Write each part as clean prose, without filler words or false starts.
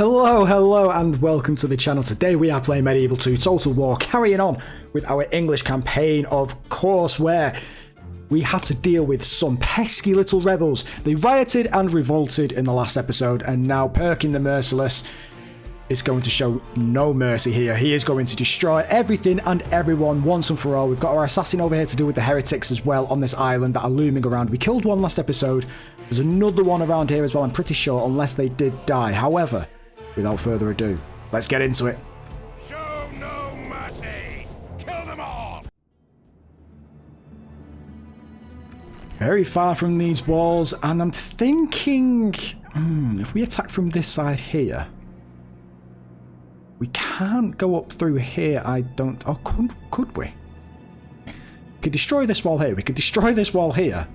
Hello, and welcome to the channel. Today we are playing Medieval 2 Total War, carrying on with our English campaign, of course, where we have to deal with some pesky little rebels. They rioted and revolted in the last episode, and now Perkin the Merciless is going to show no mercy here. He is going to destroy everything and everyone once and for all. We've got our assassin over here to deal with the heretics as well on this island that are looming around. We killed one last episode. There's another one around here as well, I'm pretty sure, unless they did die. However, without further ado, let's get into it. Show no mercy! Kill them all! Very far from these walls, and I'm thinking, if we attack from this side here, we can't go up through here, I don't... Oh, could we? We could destroy this wall here. We could destroy this wall here,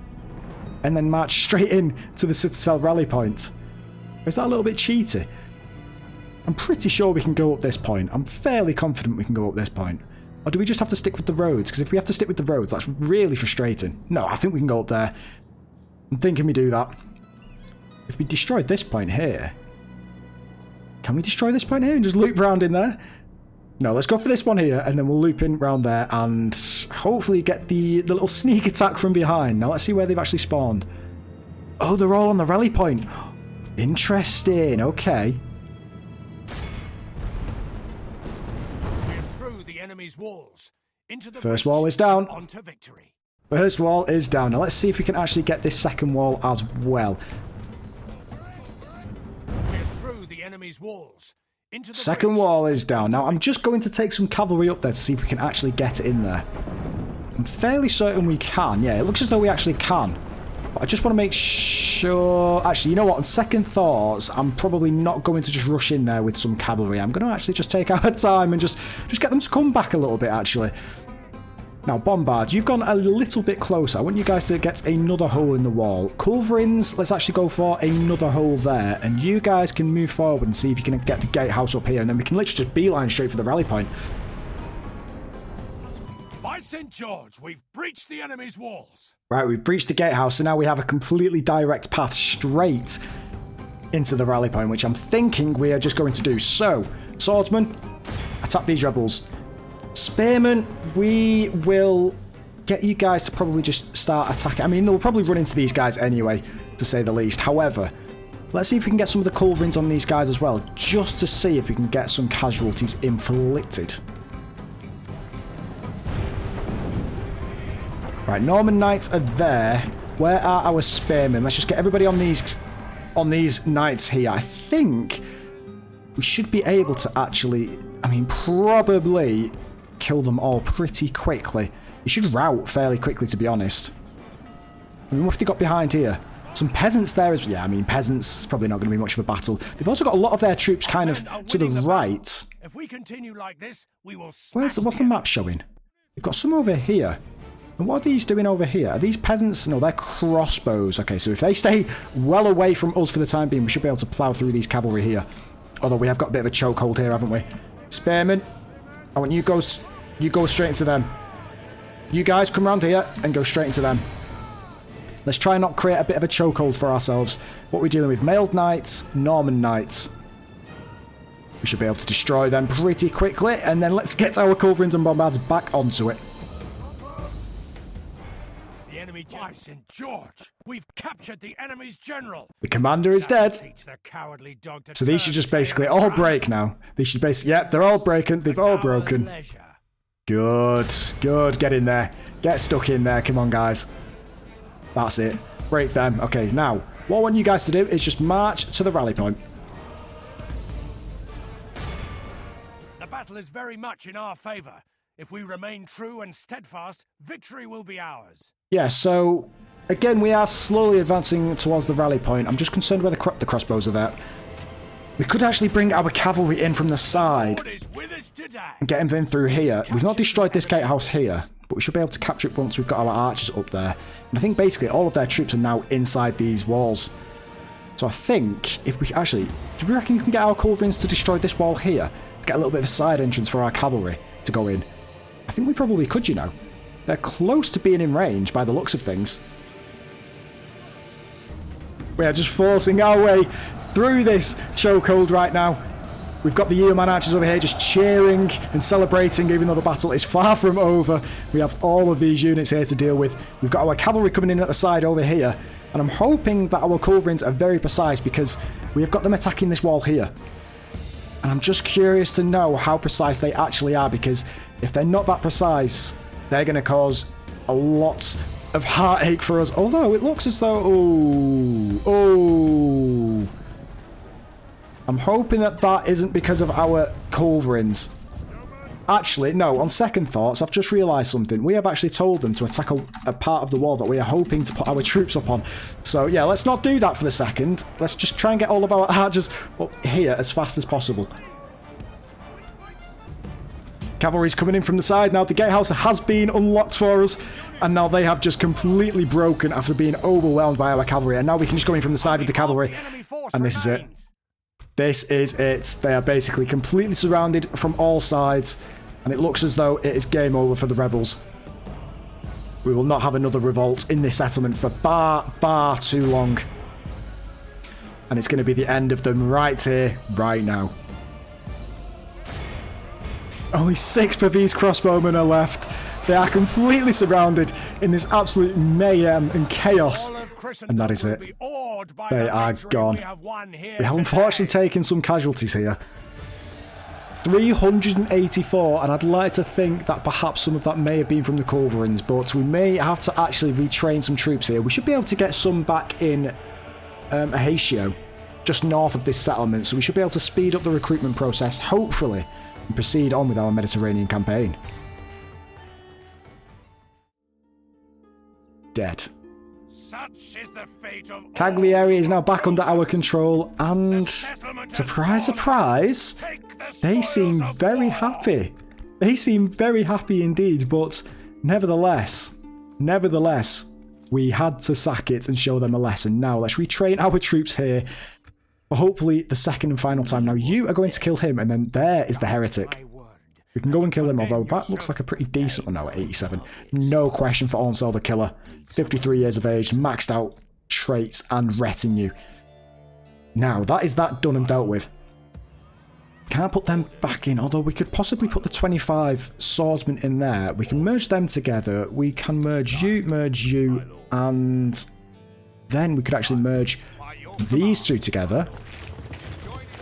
and then march straight in to the Citadel rally point. Is that a little bit cheaty? I'm pretty sure we can go up this point. I'm fairly confident we can go up this point. Or do we just have to stick with the roads? Because if we have to stick with the roads, that's really frustrating. No, I think we can go up there. I'm thinking we do that. If we destroyed this point here... Can we destroy this point here and just loop around in there? No, let's go for this one here, and then we'll loop in around there and hopefully get the little sneak attack from behind. Now let's see where they've actually spawned. Oh, they're all on the rally point. Interesting, okay. Enemy's walls into the first wall is down. Onto victory. First wall is down. Now let's see if we can actually get this second wall as well. We're through the enemy's walls. Into the second wall is down. Now I'm just going to take some cavalry up there to see if we can actually get it in there. I'm fairly certain we can. Yeah, it looks as though we actually can. But I just want to make sure... Actually, you know what? On second thoughts, I'm probably not going to just rush in there with some cavalry. I'm going to actually just take our time and just get them to come back a little bit, actually. Now, Bombard, you've gone a little bit closer. I want you guys to get another hole in the wall. Culverins, let's actually go for another hole there. And you guys can move forward and see if you can get the gatehouse up here. And then we can literally just beeline straight for the rally point. By St. George, we've breached the enemy's walls. Right, we've breached the gatehouse, so now we have a completely direct path straight into the rally point, which I'm thinking we are just going to do. So, swordsman, attack these rebels. Spearmen, we will get you guys to probably just start attacking. I mean, they'll probably run into these guys anyway, to say the least. However, let's see if we can get some of the culverins on these guys as well, just to see if we can get some casualties inflicted. Right, Norman Knights are there. Where are our spearmen? Let's just get everybody on these knights here. I think we should be able to actually, I mean, probably kill them all pretty quickly. You should rout fairly quickly, to be honest. I mean, what have they got behind here? Some peasants there as well. Yeah, I mean, peasants, probably not going to be much of a battle. They've also got a lot of their troops kind of to the right. If we continue like this, we will what's the map showing? We've got some over here. And what are these doing over here? Are these peasants? No, they're crossbows. Okay, so if they stay well away from us for the time being, we should be able to plough through these cavalry here. Although we have got a bit of a chokehold here, haven't we? Spearmen, I want you go straight into them. You guys come around here and go straight into them. Let's try and not create a bit of a chokehold for ourselves. What we're dealing with, mailed knights, Norman knights. We should be able to destroy them pretty quickly, and then let's get our culverins and bombards back onto it. By St. George, we've captured the enemy's general. The commander is dead. So these should just basically all break now. These should basically, yep, they're all breaking. They've all broken. Good, good. Get in there. Get stuck in there. Come on, guys. That's it. Break them. Okay, now, what I want you guys to do is just march to the rally point. The battle is very much in our favor. If we remain true and steadfast, victory will be ours. Yeah, so, again, we are slowly advancing towards the rally point. I'm just concerned where the crossbows are there. We could actually bring our cavalry in from the side and get them in through here. We've not destroyed this gatehouse here, but we should be able to capture it once we've got our archers up there. And I think basically all of their troops are now inside these walls. So I think if we actually... Do we reckon we can get our culverins to destroy this wall here? To get a little bit of a side entrance for our cavalry to go in? I think we probably could, you know. They're close to being in range by the looks of things. We are just forcing our way through this chokehold right now. We've got the Yeoman archers over here just cheering and celebrating even though the battle is far from over. We have all of these units here to deal with. We've got our cavalry coming in at the side over here. And I'm hoping that our culverins are very precise because we have got them attacking this wall here. And I'm just curious to know how precise they actually are because if they're not that precise, they're going to cause a lot of heartache for us. Although it looks as though... Oh. I'm hoping that that isn't because of our culverins. Actually, no, on second thoughts, I've just realised something. We have actually told them to attack a part of the wall that we are hoping to put our troops up on. So, yeah, let's not do that for the second. Let's just try and get all of our archers up here as fast as possible. Cavalry's coming in from the side now. The gatehouse has been unlocked for us. And now they have just completely broken after being overwhelmed by our cavalry. And now we can just go in from the side with the cavalry. And this is it. This is it. They are basically completely surrounded from all sides. And it looks as though it is game over for the rebels. We will not have another revolt in this settlement for far, far too long. And it's going to be the end of them right here, right now. Only 6 Pavese crossbowmen are left. They are completely surrounded in this absolute mayhem and chaos. And that is it. They are gone. We have unfortunately taken some casualties here. 384, and I'd like to think that perhaps some of that may have been from the culverins, but we may have to actually retrain some troops here. We should be able to get some back in Ahatio, just north of this settlement, so we should be able to speed up the recruitment process, hopefully, and proceed on with our Mediterranean campaign. Dead. Such is the fate of Cagliari is now back under our control, and surprise, surprise, they seem very happy. They seem very happy indeed, but nevertheless, we had to sack it and show them a lesson. Now, let's retrain our troops here for hopefully the second and final time. Now, you are going to kill him, and then there is the heretic. We can go and kill him, although that looks like a pretty decent one now at 87. No question for Onsel the Killer. 53 years of age, maxed out traits and retinue. Now, that is that done and dealt with. Can't put them back in, although we could possibly put the 25 swordsmen in there. We can merge them together. We can merge you, and then we could actually merge these two together.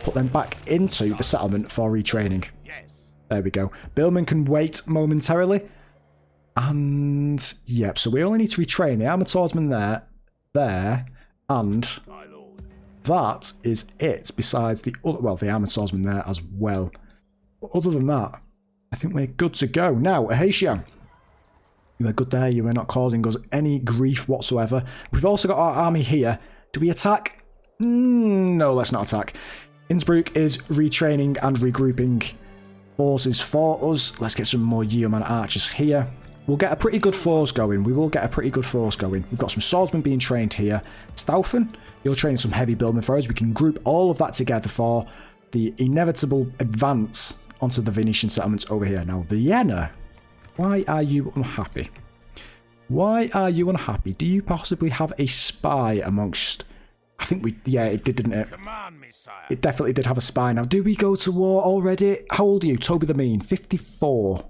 Put them back into the settlement for retraining. There we go. Billman can wait momentarily. And, yep, so we only need to retrain the armoured swordsman there, and that is it, besides the other, well, the armoured swordsman there as well. But other than that, I think we're good to go. Now, Ahatio, you are good there. You are not causing us any grief whatsoever. We've also got our army here. Do we attack? No, let's not attack. Innsbruck is retraining and regrouping forces for us. Let's get some more yeoman archers here. We'll get a pretty good force going. We will get a pretty good force going. We've got some swordsmen being trained here. Stauffen, you're training some heavy billmen for us. We can group all of that together for the inevitable advance onto the Venetian settlements over here. Now, Vienna, why are you unhappy? Why are you unhappy? Do you possibly have a spy amongst... I think we... Yeah, it did, didn't it? Command me, sire. It definitely did have a spy. Now, do we go to war already? How old are you? Toby the Mean, 54.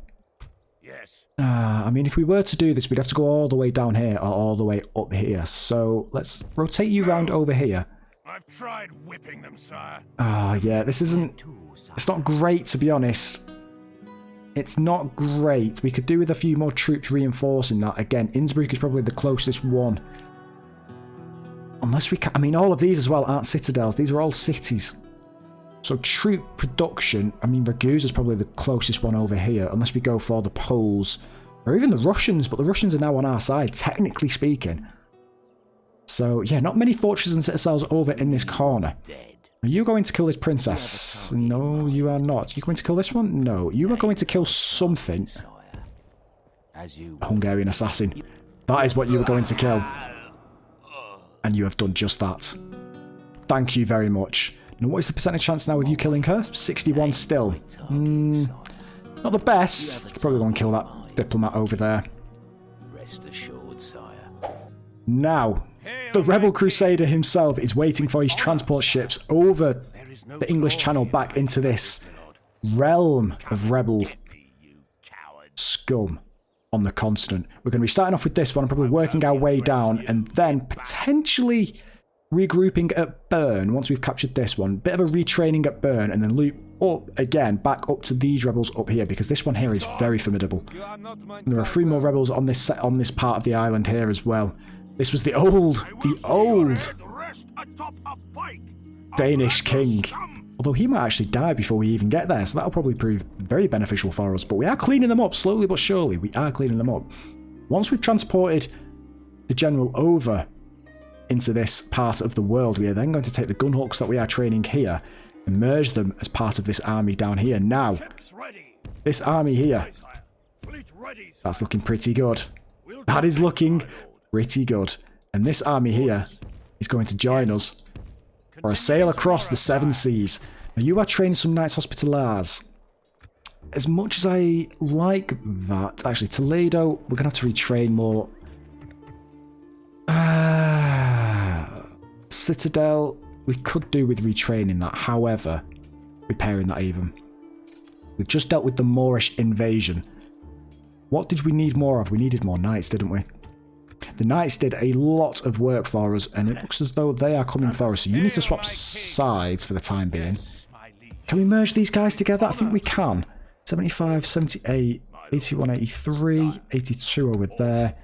Yes. I mean, if we were to do this, we'd have to go all the way down here or all the way up here. So let's rotate you round over here. I've tried whipping them, sire. Yeah, this isn't... It's not great, to be honest. It's not great. We could do with a few more troops reinforcing that. Again, Innsbruck is probably the closest one. Unless we can... I mean, all of these as well aren't citadels. These are all cities. So troop production... I mean, Ragusa's probably the closest one over here. Unless we go for the Poles. Or even the Russians. But the Russians are now on our side, technically speaking. So, yeah, not many fortresses and citadels over in this corner. Are you going to kill this princess? No, you are not. Are you going to kill this one? No. You are going to kill something. A Hungarian assassin. That is what you were going to kill. And you have done just that. Thank you very much. Now, what is the percentage chance now of you killing her? 61 still. Not the best. You could probably go and kill that diplomat over there. Rest assured, sire. Now, The rebel crusader himself is waiting for his transport ships over the English Channel back into this realm of rebel scum on the continent. We're going to be starting off with this one, probably working our way down, and then potentially regrouping at Bern once we've captured this one. Bit of a retraining at Bern, and then loop up again, back up to these rebels up here, because this one here is very formidable. And there are 3 more rebels on this part of the island here as well. This was the old Danish king. Although he might actually die before we even get there, so that'll probably prove very beneficial for us. But we are cleaning them up, slowly but surely. We are cleaning them up. Once we've transported the general over into this part of the world, we are then going to take the gunhawks that we are training here and merge them as part of this army down here. Now, this army here, that's looking pretty good. That is looking pretty good. And this army here is going to join us for a sail across the 7 seas. Now, you are training some Knights Hospitallers. As much as I like that, actually, Toledo, we're going to have to retrain more. Citadel, we could do with retraining that, however, repairing that even. We've just dealt with the Moorish invasion. What did we need more of? We needed more knights, didn't we? The knights did a lot of work for us, and it looks as though they are coming for us, so you need to swap sides for the time being. Can we merge these guys together? I think we can. 75, 78, 81, 83, 82 over there.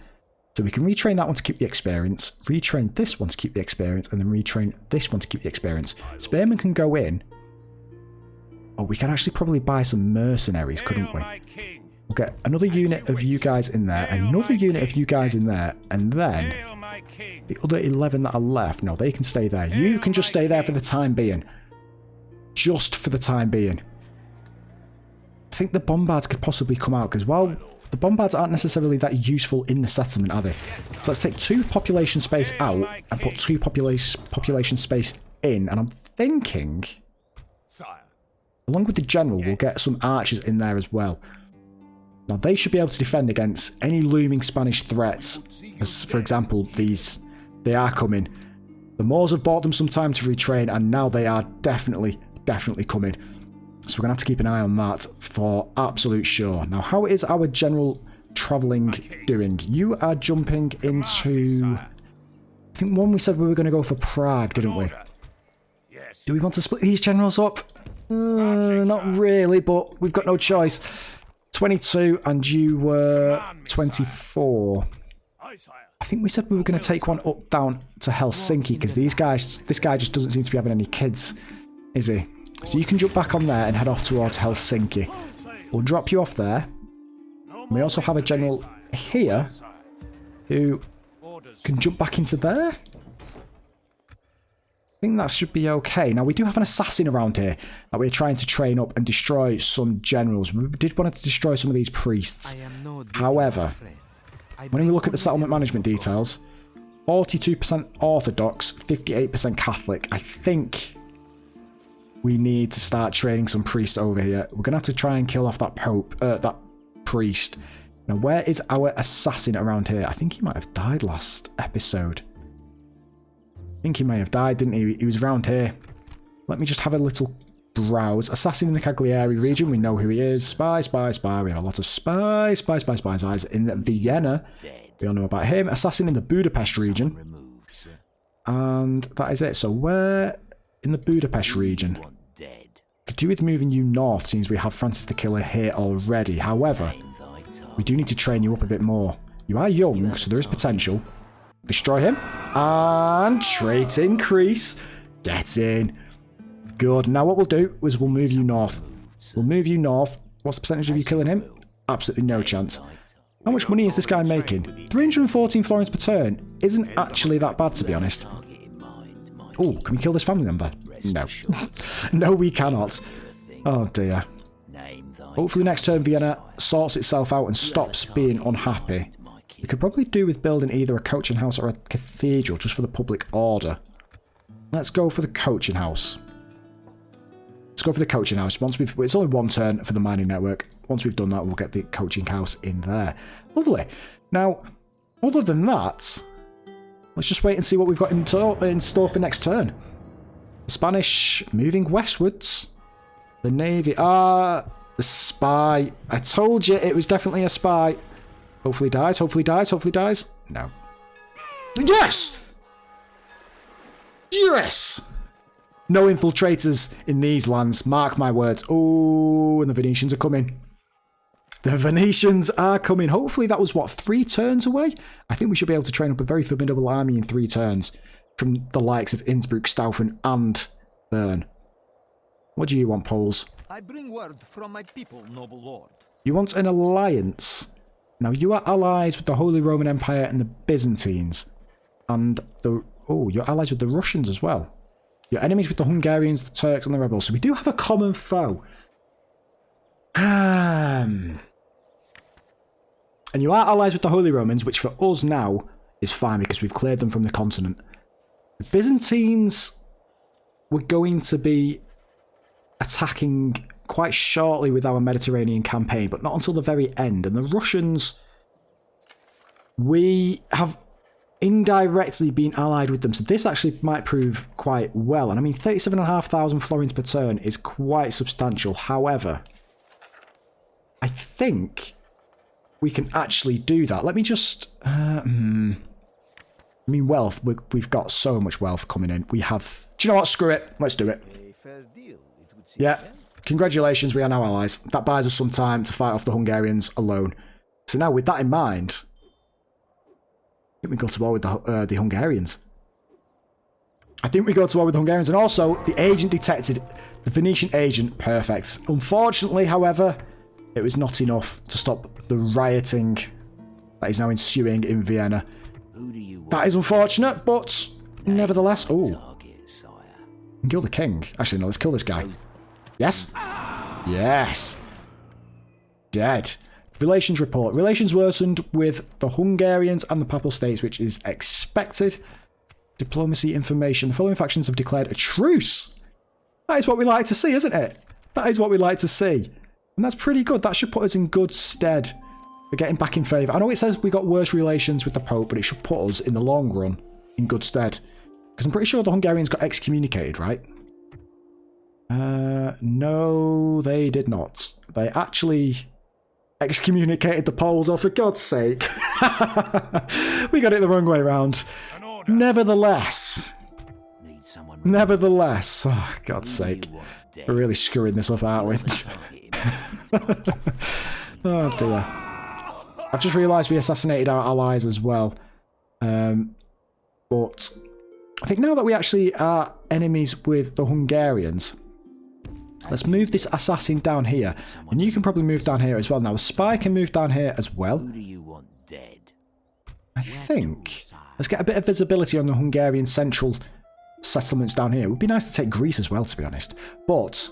So we can retrain that one to keep the experience, retrain this one to keep the experience, and then retrain this one to keep the experience. Spearmen can go in. Oh, we can actually probably buy some mercenaries, couldn't we? We'll get another unit of you guys in there, another unit of you guys in there, and then the other 11 that are left, no, they can stay there. You can just stay there for the time being. Just for the time being. I think the bombards could possibly come out, because, well, the bombards aren't necessarily that useful in the settlement, are they? So let's take 2 population space out and put 2 population space in, and I'm thinking, along with the general, we'll get some archers in there as well. Now, they should be able to defend against any looming Spanish threats, as, for example, these. They are coming. The Moors have bought them some time to retrain, and now they are definitely coming. So we're going to have to keep an eye on that for absolute sure. Now, how is our general travelling doing? You are jumping into... I think one we said we were going to go for Prague, didn't we? Do we want to split these generals up? Not really, but we've got no choice. 22 and you were 24. I think we said we were going to take one up down to Helsinki, because this guy just doesn't seem to be having any kids, is he? So you can jump back on there and head off towards Helsinki. We'll drop you off there. We also have a general here who can jump back into there. I think that should be okay. Now, we do have an assassin around here that we're trying to train up and destroy some generals. We did want to destroy some of these priests. However, when we look at the settlement management details, 42% Orthodox, 58% Catholic. I think we need to start training some priests over here. We're going to have to try and kill off that that priest. Now, where is our assassin around here? I think he might have died last episode. I think he may have died, didn't he? He was around here. Let me just have a little browse. Assassin in the Cagliari region. We know who he is. Spy, spy, spy. We have a lot of spies in Vienna. We all know about him. Assassin in the Budapest region. And that is it. So where in the Budapest region? Could do with moving you north, since we have Francis the Killer here already. However, we do need to train you up a bit more. You are young, so there is potential. Destroy him. And trait increase. Get in. Good. Now what we'll do is we'll move you north. We'll move you north. What's the percentage of you killing him? Absolutely no chance. How much money is this guy making? 314 florins per turn isn't actually that bad, to be honest. Oh, can we kill this family member? No. No, we cannot. Oh dear. Hopefully next turn Vienna sorts itself out and stops being unhappy. We could probably do with building either a coaching house or a cathedral just for the public order. Let's go for the coaching house. Let's go for the coaching house. It's only 1 turn for the mining network. Once we've done that, we'll get the coaching house in there. Lovely. Now, other than that, Let's just wait and see what we've got in store for next turn. The Spanish moving westwards. The Navy. The spy. I told you it was definitely a spy. Hopefully dies, hopefully dies, hopefully dies. No. Yes! Yes! No infiltrators in these lands. Mark my words. Oh, and the Venetians are coming. The Venetians are coming. Hopefully that was, what, 3 turns away? I think we should be able to train up a very formidable army in 3 turns from the likes of Innsbruck, Staufen, and Bern. What do you want, Poles? I bring word from my people, noble lord. You want an alliance. Now, you are allies with the Holy Roman Empire and the Byzantines. And you're allies with the Russians as well. You're enemies with the Hungarians, the Turks, and the rebels. So we do have a common foe. And you are allies with the Holy Romans, which for us now is fine because we've cleared them from the continent. The Byzantines were going to be attacking quite shortly with our Mediterranean campaign, but not until the very end. And the Russians, we have indirectly been allied with them, so this actually might prove quite well. And I mean, 37,500 florins per turn is quite substantial. However, I think we can actually do that. Let me just... I mean, wealth. We've got so much wealth coming in. We have... Do you know what? Screw it. Let's do it. A fair deal, it would seem. Yeah. Congratulations, we are now allies. That buys us some time to fight off the Hungarians alone. So now, with that in mind, I think we go to war with the Hungarians. And also, the agent detected, the Venetian agent, perfect. Unfortunately, however, it was not enough to stop the rioting that is now ensuing in Vienna. That is unfortunate, but nevertheless... Oh. Kill the king. Actually, no, let's kill this guy. Yes? Yes. Dead. Relations report. Relations worsened with the Hungarians and the Papal States, which is expected. Diplomacy information. The following factions have declared a truce. That is what we like to see, isn't it? That is what we like to see. And that's pretty good. That should put us in good stead for getting back in favour. I know it says we got worse relations with the Pope, but it should put us, in the long run, in good stead. Because I'm pretty sure the Hungarians got excommunicated, right? No, they did not. They actually excommunicated the Poles, oh, for God's sake. We got it the wrong way around. Nevertheless, oh, God's sake. We're really screwing this up, aren't we? Oh, dear. I've just realised we assassinated our allies as well. But I think now that we actually are enemies with the Hungarians, let's move this assassin down here. And you can probably move down here as well. Now, the spy can move down here as well. I think. Let's get a bit of visibility on the Hungarian central settlements down here. It would be nice to take Greece as well, to be honest. But,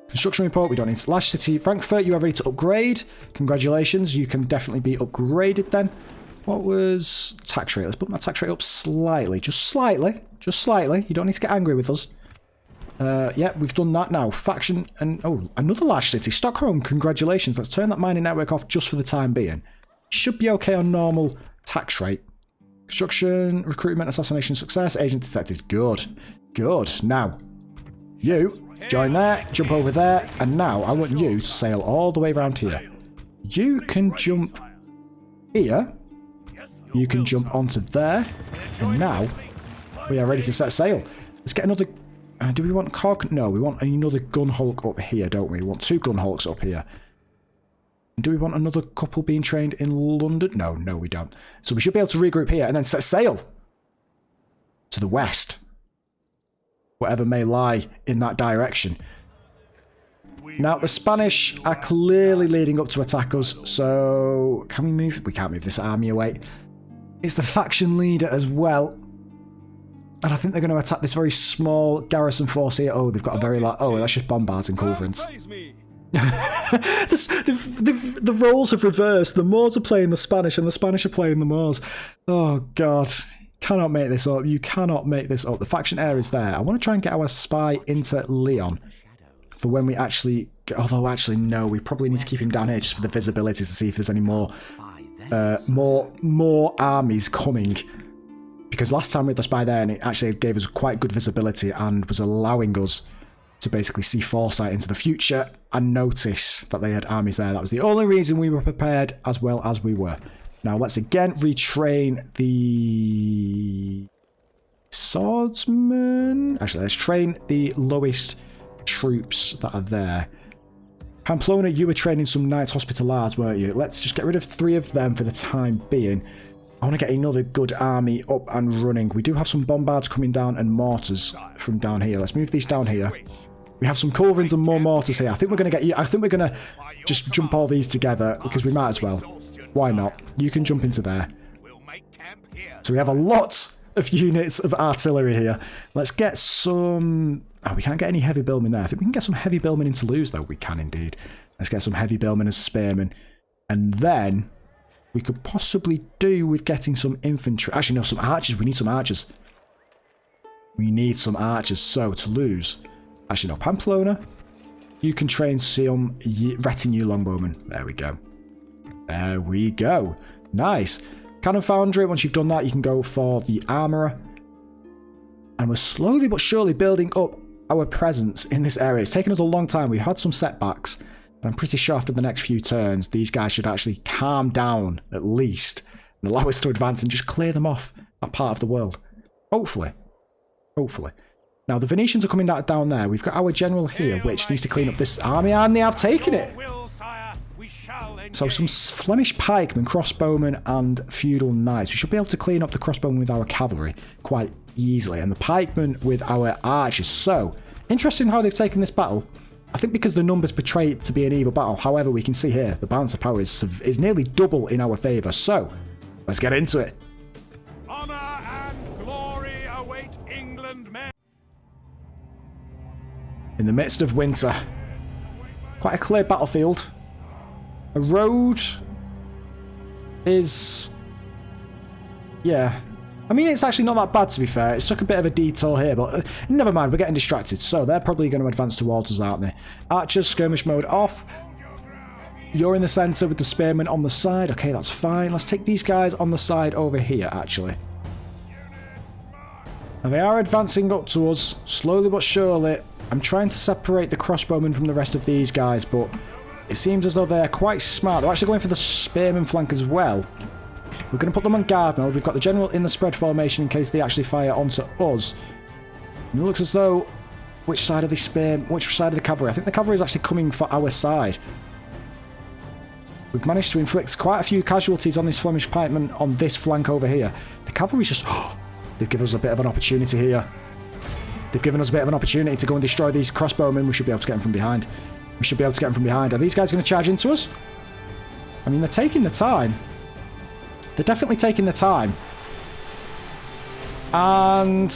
construction report, we don't need. Lash City, Frankfurt, you are ready to upgrade. Congratulations, you can definitely be upgraded then. What was tax rate? Let's put that tax rate up slightly. Just slightly. Just slightly. You don't need to get angry with us. Yeah, we've done that now. Faction and... Oh, another Lash City. Stockholm, congratulations. Let's turn that mining network off just for the time being. Should be okay on normal tax rate. Construction, recruitment, assassination, success. Agent detected. Good. Good. Now, you join there, jump over there, and now I want you to sail all the way around here. You can jump here. You can jump onto there. And now, we are ready to set sail. Let's get another... do we want cog? No, we want another gun hulk up here, don't we? We want 2 gun hulks up here. Do we want another couple being trained in London? No, no, we don't. So we should be able to regroup here and then set sail to the west. Whatever may lie in that direction. Now, the Spanish are clearly leading up to attack us, so can we move? We can't move this army away. It's the faction leader as well. And I think they're going to attack this very small garrison force here. Oh, they've got a very large... Oh, that's just bombarding culverins. The roles have reversed. The Moors are playing the Spanish and the Spanish are playing the Moors. Oh, God. Cannot make this up. You cannot make this up. The faction heir is there. I want to try and get our spy into Leon for when we actually... Although, actually, no. We probably need to keep him down here just for the visibility to see if there's any more armies coming. Because last time we had the spy there, and it actually gave us quite good visibility and was allowing us to basically see foresight into the future and notice that they had armies there. That was the only reason we were prepared as well as we were. Now let's again retrain the swordsman. Actually, let's train the lowest troops that are there. Pamplona, you were training some Knights Hospitallers, weren't you? Let's just get rid of 3 of them for the time being. I want to get another good army up and running. We do have some bombards coming down and mortars from down here. Let's move these down here. We have some culverins and more mortars here. I think we're going to just jump all these together because we might as well. Why not? You can jump into there. So we have a lot of units of artillery here. Let's get some... Oh, we can't get any heavy billmen there. I think we can get some heavy billmen in Toulouse, though. We can indeed. Let's get some heavy billmen as spearmen. And then we could possibly do with getting some infantry. Actually, no, some archers. We need some archers. We need some archers. So, Toulouse. Actually, no, Pamplona. You can train some retinue longbowmen. There we go. There we go. Nice. Cannon foundry. Once you've done that, you can go for the armourer. And we're slowly but surely building up our presence in this area. It's taken us a long time. We've had some setbacks. And I'm pretty sure after the next few turns, these guys should actually calm down, at least, and allow us to advance and just clear them off that part of the world. Hopefully. Hopefully. Now, the Venetians are coming down there. We've got our general here, which needs to clean up this army, and they have taken it. So some Flemish pikemen, crossbowmen, and feudal knights. We should be able to clean up the crossbowmen with our cavalry quite easily, and the pikemen with our archers. So, interesting how they've taken this battle. I think because the numbers portray it to be an evil battle. However, we can see here, the balance of power is nearly double in our favour. So, let's get into it. Honor and glory await England, men. In the midst of winter. Quite a clear battlefield. A road is... Yeah. I mean, it's actually not that bad, to be fair. It's took a bit of a detour here, but never mind. We're getting distracted. So they're probably going to advance towards us, aren't they? Archers, skirmish mode off. You're in the centre with the spearmen on the side. Okay, that's fine. Let's take these guys on the side over here, actually. Now, they are advancing up to us, slowly but surely. I'm trying to separate the crossbowmen from the rest of these guys, but it seems as though they're quite smart. They're actually going for the spearman flank as well. We're going to put them on guard mode. We've got the general in the spread formation in case they actually fire onto us. And it looks as though... Which side of the which side of the cavalry? I think the cavalry is actually coming for our side. We've managed to inflict quite a few casualties on this Flemish pikeman on this flank over here. The cavalry's just... They've given us a bit of an opportunity here. They've given us a bit of an opportunity to go and destroy these crossbowmen. We should be able to get them from behind. We should be able to get them from behind. Are these guys going to charge into us? I mean, they're taking the time. They're definitely taking the time. And...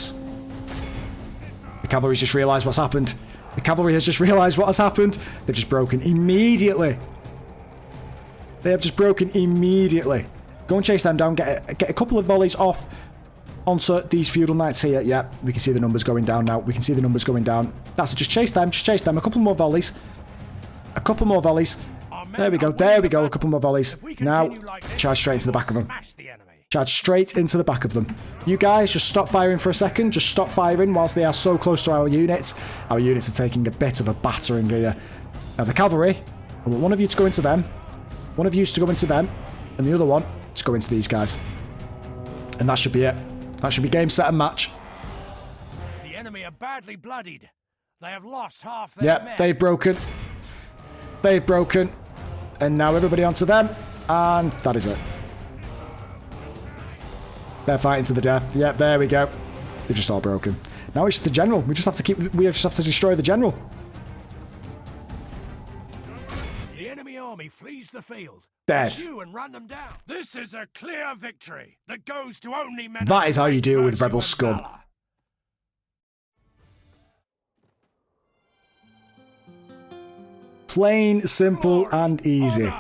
The cavalry's just realised what's happened. The cavalry has just realised what has happened. They've just broken immediately. They have just broken immediately. Go and chase them down. Get a couple of volleys off onto these feudal knights here. Yeah, we can see the numbers going down now. We can see the numbers going down. That's it. Just chase them. Just chase them. A couple more volleys. A couple more volleys. There we go. There we go. A couple more volleys. Now, charge straight into the back of them. Charge straight into the back of them. You guys, just stop firing for a second. Just stop firing whilst they are so close to our units. Our units are taking a bit of a battering here. Now, the cavalry, I want one of you to go into them. One of you to go into them. And the other one to go into these guys. And that should be it. That should be game, set, and match. The enemy are badly bloodied. They have lost half their men. Yep, they've broken. They've broken. And now everybody onto them. And that is it. They're fighting to the death. Yep, there we go. They've just all broken. Now it's the general. We just have to destroy the general. The enemy army flees the field. Dead. Pursue and run them down. This is a clear victory that goes to only men. That is how you deal with rebel scum. Valor. Plain, simple, and easy.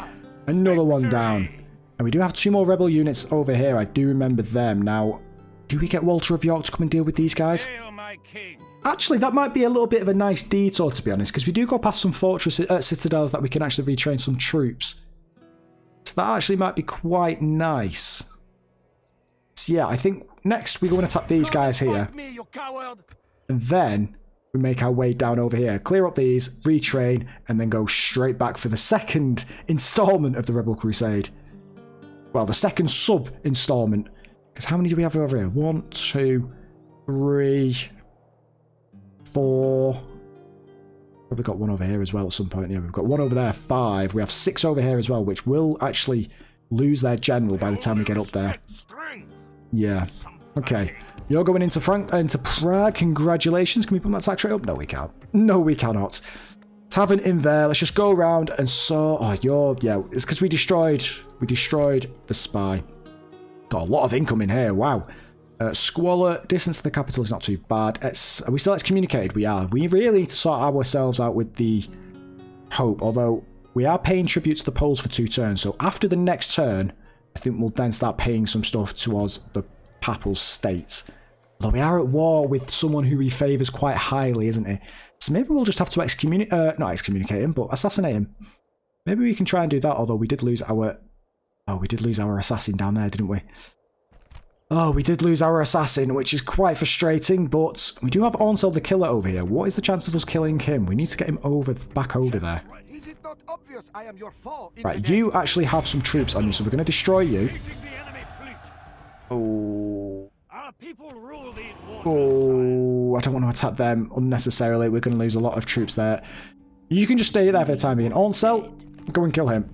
Another one down. And we do have 2 more rebel units over here. I do remember them. Now, do we get Walter of York to come and deal with these guys? Hail, my king. Actually, that might be a little bit of a nice detour, to be honest, because we do go past some fortress citadels that we can actually retrain some troops. So that actually might be quite nice. So yeah, I think next we go and attack these guys here. Fight me, you coward! And then we make our way down over here, clear up these, retrain, and then go straight back for the second installment of the Rebel Crusade. Well, the second sub-installment. Because how many do we have over here? 1, 2, 3, 4. Probably got one over here as well at some point. Yeah, we've got one over there, 5. We have 6 over here as well, which will actually lose their general by the time we get up there. Yeah. Okay. You're going into Prague. Congratulations. Can we put that tax rate up? No, we can't. No, we cannot. Tavern in there. Let's just go around and saw. Oh, yeah. It's because we destroyed the spy. Got a lot of income in here. Wow. Squalor. Distance to the capital is not too bad. Are we still excommunicated? We are. We really need to sort ourselves out with the Pope. Although we are paying tribute to the Poles for 2 turns. So after the next turn, I think we'll then start paying some stuff towards the Papal States. Although we are at war with someone who he favours quite highly, isn't he? So maybe we'll just have to not excommunicate him, but assassinate him. Maybe we can try and do that, although we did lose our... Oh, we did lose our assassin down there, didn't we? Oh, we did lose our assassin, which is quite frustrating, but we do have Ornsel the Killer over here. What is the chance of us killing him? We need to get him back over there. Is it not obvious I am your foe? Right, you actually have some troops on you, so we're going to destroy you. Oh... Our people rule these waters. Oh, I don't want to attack them unnecessarily. We're going to lose a lot of troops there. You can just stay there for the time being. Ornsel, go and kill him.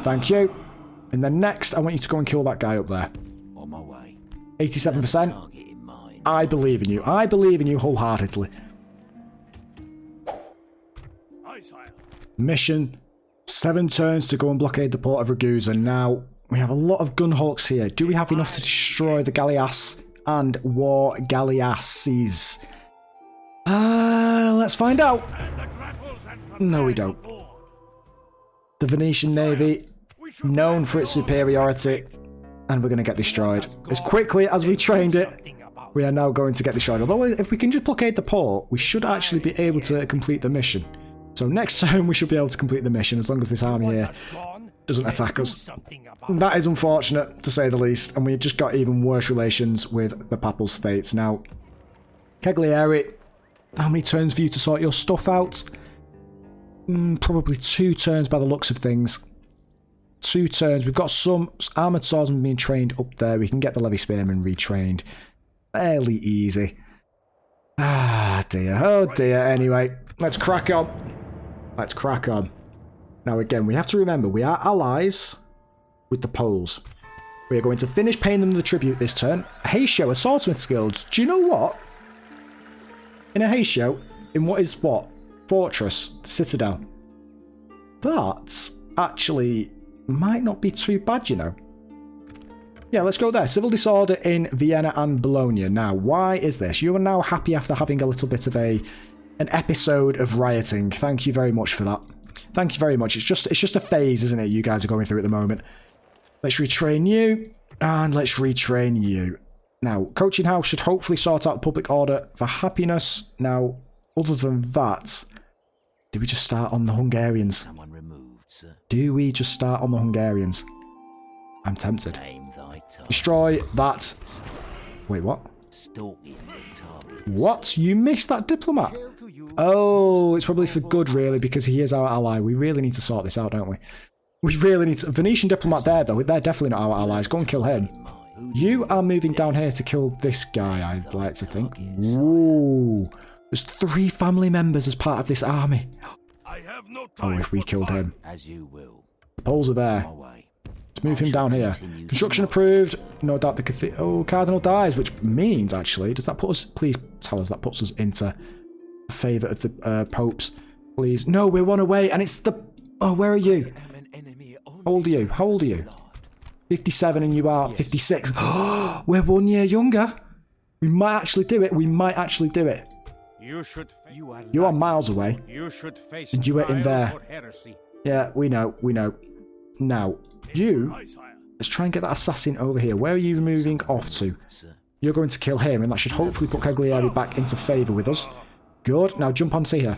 Thank you. And then next, I want you to go and kill that guy up there. On my way. 87%. I believe in you. I believe in you wholeheartedly. Aye, sire. Mission. 7 turns to go and blockade the port of Ragusa. Now, we have a lot of gunhawks here. Do we have enough to destroy the galleass and war galleasses? Let's find out. No, we don't. The Venetian Navy, known for its superiority, and we're going to get destroyed. As quickly as we trained it, we are now going to get destroyed. Although, if we can just blockade the port, we should actually be able to complete the mission. So next time, we should be able to complete the mission, as long as this army here doesn't attack us. That is unfortunate, to say the least, and we just got even worse relations with the Papal States. Now, Cagliari, how many turns for you to sort your stuff out? Probably 2 turns by the looks of things. 2 turns. We've got some armoured swordsmen being trained up there. We can get the Levy Spearmen retrained. Fairly easy. Ah, dear. Oh, dear. Anyway, let's crack on. Let's crack on. Now, again, we have to remember, we are allies with the Poles. We are going to finish paying them the tribute this turn. A haste show, a swordsmith's guilds. Do you know what? In a haste show, in what? Fortress, Citadel. That actually might not be too bad, you know. Yeah, let's go there. Civil disorder in Vienna and Bologna. Now, why is this? You are now happy after having a little bit of an episode of rioting. Thank you very much for that. Thank you very much. It's just a phase, isn't it, you guys are going through at the moment. Let's retrain you, and let's retrain you. Now, Coaching House should hopefully sort out the public order for happiness. Now, other than that, do we just start on the Hungarians? Someone removed, sir. Do we just start on the Hungarians? I'm tempted. Aim thy target. Destroy that. Wait, what? Stalking the target. What? You missed that diplomat? Oh, it's probably for good, really, because he is our ally. We really need to sort this out, don't we? We really need to... Venetian diplomat there, though. They're definitely not our allies. Go and kill him. You are moving down here to kill this guy, I'd like to think. Ooh. There's 3 family members as part of this army. Oh, if we killed him. As you will. The Poles are there. Let's move him down here. Construction approved. No doubt the cathedral... Oh, Cardinal dies, which means, actually... Does that put us... Please tell us that puts us into favour of the popes. Please. No, we're 1 away, and it's the... Oh, where are you? How old are you? How old are you? 57 and you are 56. We're 1 year younger. We might actually do it. We might actually do it. You are miles away. And you are in there. Yeah, we know. We know. Now, you... Let's try and get that assassin over here. Where are you moving off to? You're going to kill him, and that should hopefully put Cagliari back into favour with us. Good. Now jump onto here.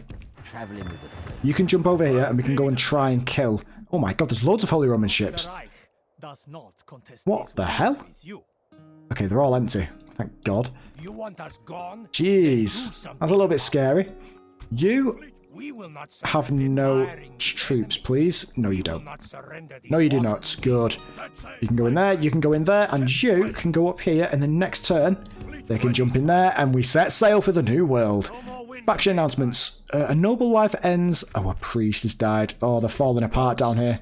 You can jump over here, and we can go and try and kill... Oh my god, there's loads of Holy Roman ships. What the hell? Okay, they're all empty. Thank God. You want us gone? Jeez. That's a little bit scary. You We will not have surrender no admiring troops, please. No, you will don't. not surrender these No, you do wonders. not. Good. You can go in there, you can go in there, and you can go up here, and the next turn, they can jump in there, and we set sail for the new world. Faction announcements. A noble life ends. Oh, a priest has died. Oh, they're falling apart down here.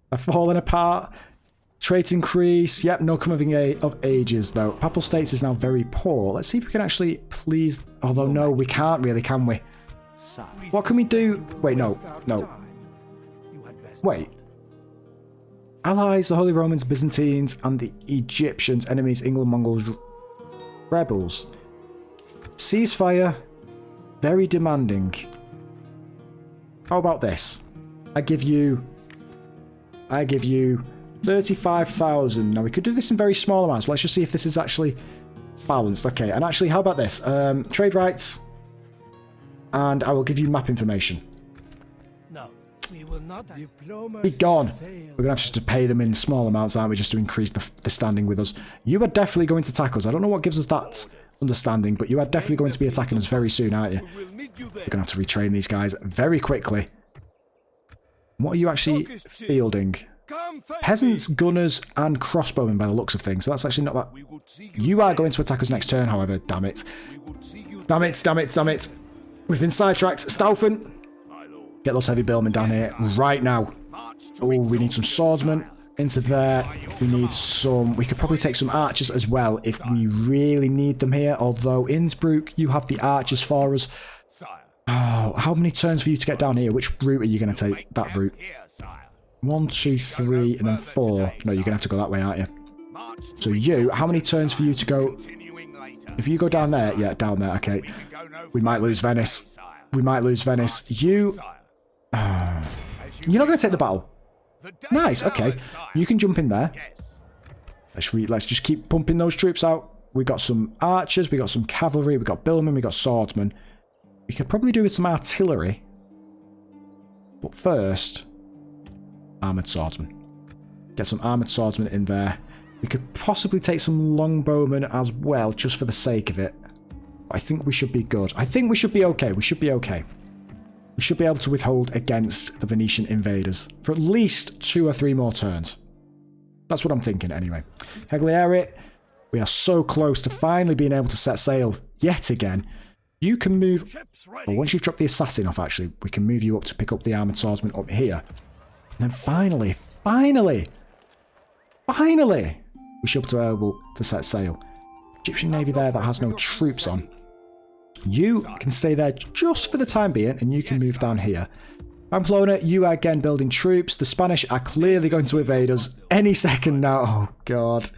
They're falling apart. Trait increase. Yep, no coming of ages, though. Papal States is now very poor. Let's see if we can actually please... Although, no, we can't really, can we? What can we do? Wait, no. Wait. Allies, the Holy Romans, Byzantines, and the Egyptians. Enemies, England, Mongols, rebels. Ceasefire. Very demanding. How about this? I give you 35,000. Now, we could do this in very small amounts, but let's just see if this is actually balanced. Okay, and actually, how about this? Trade rights. And I will give you map information. No, we will not. Be gone. We're going to have to pay them in small amounts, aren't we, just to increase the standing with us. You are definitely going to attack us. I don't know what gives us that understanding, but you are definitely going to be attacking us very soon, aren't you? We're going to have to retrain these guys very quickly. What are you actually fielding? Peasants, gunners, and crossbowmen by the looks of things. So that's actually not that... You are going to attack us next turn, however. Damn it. Damn it, damn it, damn it. We've been sidetracked. Stauffen. Get those heavy billmen down here right now. Oh, we need some swordsmen into there. We need some... We could probably take some archers as well if we really need them here. Although, Innsbruck, you have the archers for us. Oh, how many turns for you to get down here? Which route are you going to take? That route. 1, 2, 3, and then 4. No, you're going to have to go that way, aren't you? So you, how many turns for you to go? If you go down there, yeah, down there, okay. We might lose Venice. We might lose Venice. You... you're not going to take the battle. Nice, okay. You can jump in there. Let's just keep pumping those troops out. We got some archers, we got some cavalry, we got billmen, we got swordsmen. We could probably do with some artillery. But first... Armoured swordsmen. Get some armoured swordsmen in there. We could possibly take some longbowmen as well, just for the sake of it. But I think we should be good. I think we should be okay. We should be okay. We should be able to withhold against the Venetian invaders for at least 2 or 3 more turns. That's what I'm thinking anyway. Cagliari, we are so close to finally being able to set sail yet again. You can move... Well, once you've dropped the assassin off, actually, we can move you up to pick up the armoured swordsman up here. And then finally, we should be able to set sail. Egyptian navy there that has no troops on. You can stay there just for the time being, and you can move down here. Pamplona, you are again building troops. The Spanish are clearly going to invade us any second now. Oh, God.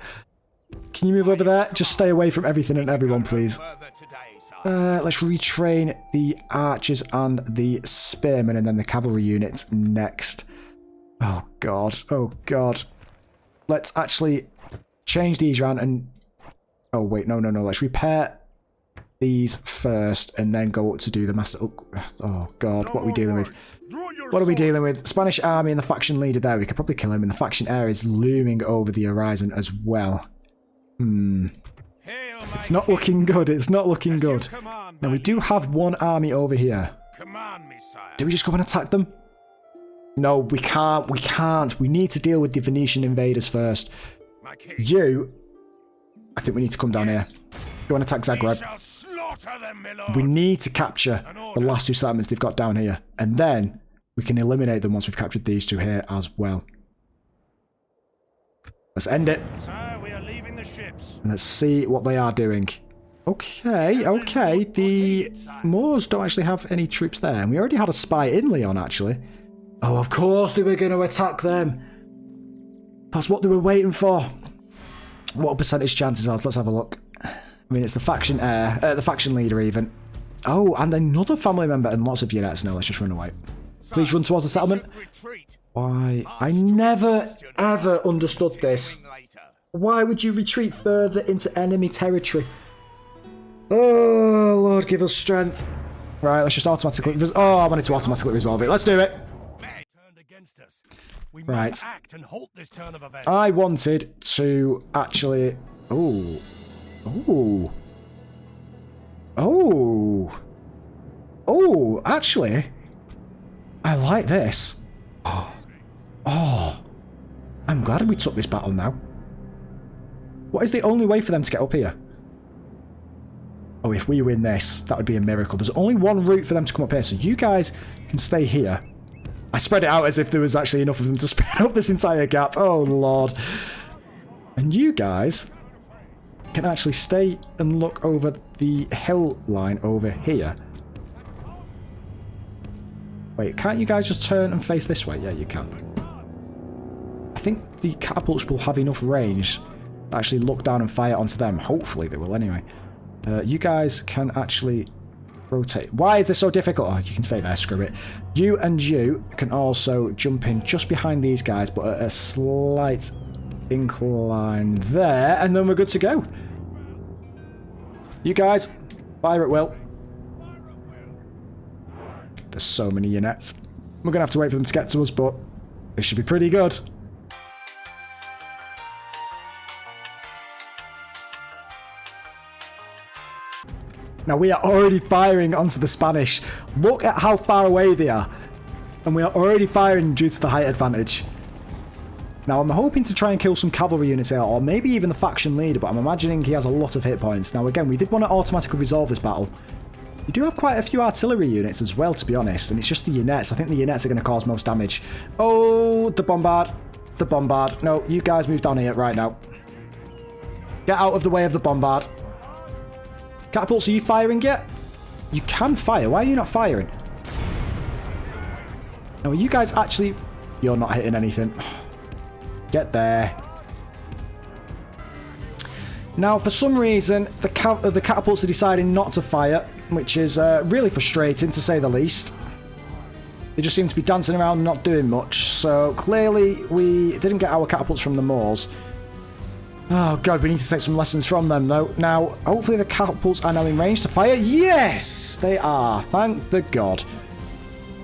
Can you move over there? Just stay away from everything and everyone, please. Let's retrain the archers and the spearmen, and then the cavalry units next. Oh, God. Oh, God. Let's actually change these around and... Oh, wait. No. Let's repair these first and then go up to do the master... Oh, God. What are we dealing with? What are we dealing with? Spanish army and the faction leader there. We could probably kill him. And the faction heir is looming over the horizon as well. It's not looking good. It's not looking good. Now, we do have one army over here. Do we just go and attack them? No, we can't. We can't. We need to deal with the Venetian invaders first. You... I think we need to come down here. Go and attack Zagreb. We need to capture the last 2 settlements they've got down here. And then we can eliminate them once we've captured these 2 here as well. Let's end it. And let's see what they are doing. Okay. The Moors don't actually have any troops there. And we already had a spy in Leon, actually. Oh, of course they were going to attack them. That's what they were waiting for. What percentage chances are? Let's have a look. I mean, it's the faction heir, the faction leader even. Oh, and another family member and lots of units. No, let's just run away. Please run towards the settlement. Why? I never, ever understood this. Why would you retreat further into enemy territory? Oh, Lord, give us strength. Right, let's just automatically... Oh, I wanted to automatically resolve it. Let's do it. Right. I wanted to actually Oh. Oh. Oh. Oh, actually, I like this. Oh. I'm glad we took this battle now. What is the only way for them to get up here? Oh, if we win this, that would be a miracle. There's only one route for them to come up here, so you guys can stay here. I spread it out as if there was actually enough of them to spread up this entire gap. Oh, Lord. And you guys can actually stay and look over the hill line over here. Wait, can't you guys just turn and face this way? Yeah, you can. I think the catapults will have enough range to actually look down and fire onto them. Hopefully they will anyway. You guys can actually rotate. Why is this so difficult? Oh, you can stay there, screw it. You and you can also jump in just behind these guys, but at a slight incline there, and then we're good to go. You guys, fire at will. There's so many units. We're going to have to wait for them to get to us, but this should be pretty good. Now we are already firing onto the Spanish. Look at how far away they are. And we are already firing due to the height advantage. Now I'm hoping to try and kill some cavalry units here, or maybe even the faction leader, but I'm imagining he has a lot of hit points. Now again, we did want to automatically resolve this battle. You do have quite a few artillery units as well, to be honest, and it's just the units. I think the units are going to cause most damage. Oh, the bombard. The bombard. No, you guys move down here right now. Get out of the way of the bombard. Catapults, are you firing yet? You can fire. Why are you not firing? Now, are you guys actually... You're not hitting anything. Get there. Now, for some reason, the catapults are deciding not to fire, which is really frustrating, to say the least. They just seem to be dancing around and not doing much. So, clearly, we didn't get our catapults from the Moors. Oh god, we need to take some lessons from them though. Now, hopefully the catapults are now in range to fire. Yes, they are. Thank the god.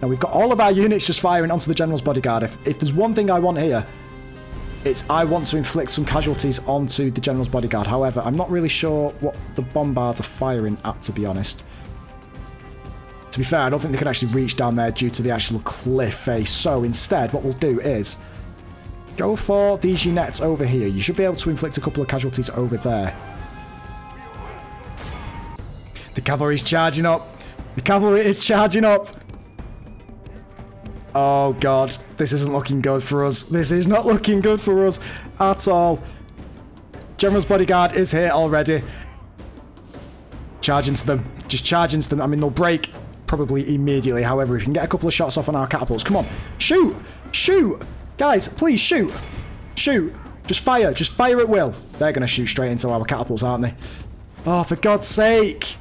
Now we've got all of our units just firing onto the general's bodyguard. If there's one thing I want here, it's I want to inflict some casualties onto the general's bodyguard. However, I'm not really sure what the bombards are firing at, to be honest. To be fair, I don't think they can actually reach down there due to the actual cliff face. So instead, what we'll do is go for these units over here. You should be able to inflict a couple of casualties over there. The cavalry's charging up. The cavalry is charging up. Oh god, this isn't looking good for us. This is not looking good for us at all. General's bodyguard is here already. Charge into them. Just charge into them. I mean, they'll break probably immediately. However, we can get a couple of shots off on our catapults. Come on. Shoot! Shoot! Guys, please shoot. Shoot. Just fire. Just fire at will. They're going to shoot straight into our catapults, aren't they? Oh, for God's sake.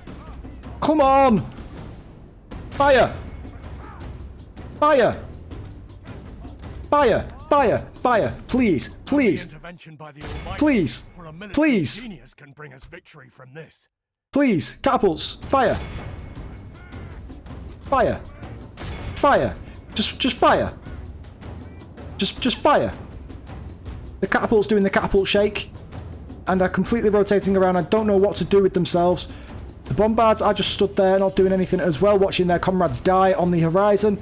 Come on. Fire. Fire. Fire. Fire. Fire. Please. Please. Please. Please. Genius can bring us victory from this. Please. Catapults. Fire. Fire. Fire. Just fire. Just fire. The catapult's doing the catapult shake and are completely rotating around. I don't know what to do with themselves. The bombards are just stood there not doing anything as well, watching their comrades die on the horizon.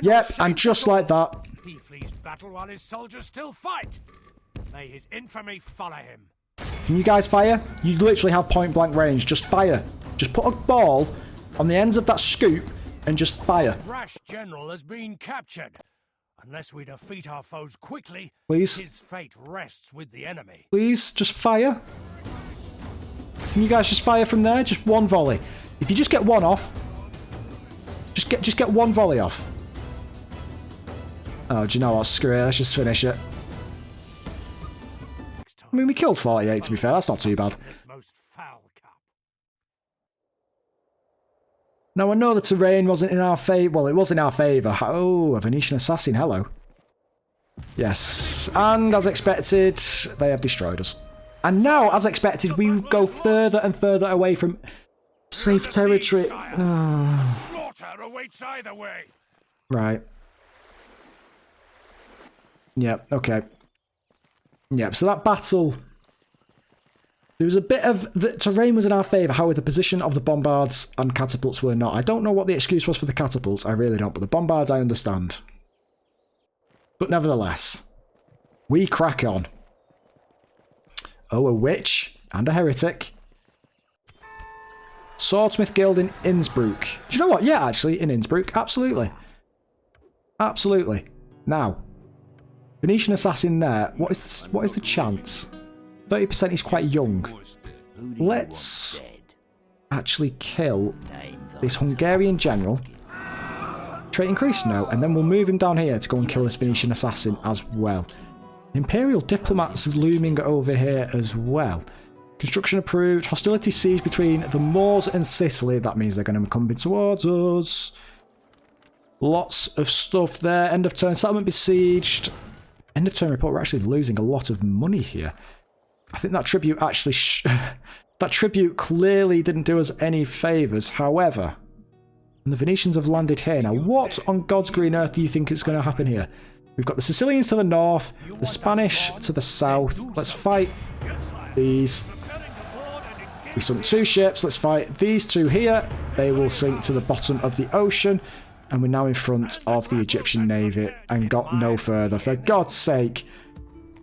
Yep, and just like that. He flees battle while his soldiers still fight. May his infamy follow him. Can you guys fire? You literally have point blank range. Just fire. Just put a ball on the ends of that scoop and just fire. The rash general has been captured. Unless we defeat our foes quickly, please. His fate rests with the enemy. Please, just fire. Can you guys just fire from there? Just one volley. If you just get one off, just get one volley off. Oh, do you know what? Screw it. Let's just finish it. I mean, we killed 48, to be fair. That's not too bad. Now, I know the terrain wasn't in our favour. Well, it was in our favour. Oh, a Venetian assassin. Hello. Yes. And as expected, they have destroyed us. And now, as expected, we go further and further away from safe territory. Oh. Slaughter awaits either way. Right. Yep, okay. Yep, so that battle There was a bit of... The terrain was in our favour, however, the position of the bombards and catapults were not. I don't know what the excuse was for the catapults, I really don't, but the bombards I understand. But nevertheless, we crack on. Oh, a witch and a heretic. Swordsmith Guild in Innsbruck. Do you know what? Yeah, actually, in Innsbruck. Absolutely. Absolutely. Now, Venetian assassin there. What is the chance? 30% is quite young. Let's actually kill this Hungarian general. Trait increase? No. And then we'll move him down here to go and kill this Venetian assassin as well. Imperial diplomats looming over here as well. Construction approved. Hostility siege between the Moors and Sicily. That means they're going to be coming towards us. Lots of stuff there. End of turn. Settlement besieged. End of turn report. We're actually losing a lot of money here. I think that tribute actually... that tribute clearly didn't do us any favours. However, the Venetians have landed here. Now, what on God's green earth do you think is going to happen here? We've got the Sicilians to the north, the Spanish to the south. Let's fight these. We sunk 2 ships. Let's fight these 2 here. They will sink to the bottom of the ocean. And we're now in front of the Egyptian navy and got no further. For God's sake.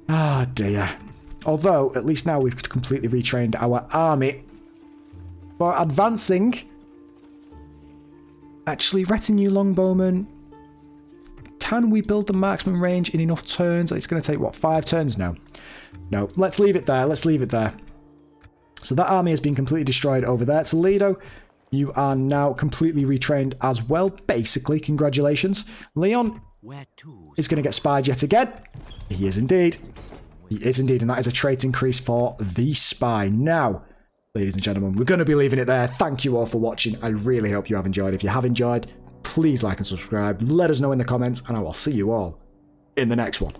Ah, dear. Although, at least now we've completely retrained our army for advancing. Actually, retinue longbowmen. Can we build the marksman range in enough turns? It's going to take, what, 5 turns now? No, let's leave it there. Let's leave it there. So that army has been completely destroyed over there. Toledo, you are now completely retrained as well, basically. Congratulations. Leon is going to get spied yet again. He is indeed. He is indeed, and that is a trait increase for the spy. Now, ladies and gentlemen, we're going to be leaving it there. Thank you all for watching. I really hope you have enjoyed. If you have enjoyed, please like and subscribe. Let us know in the comments, and I will see you all in the next one.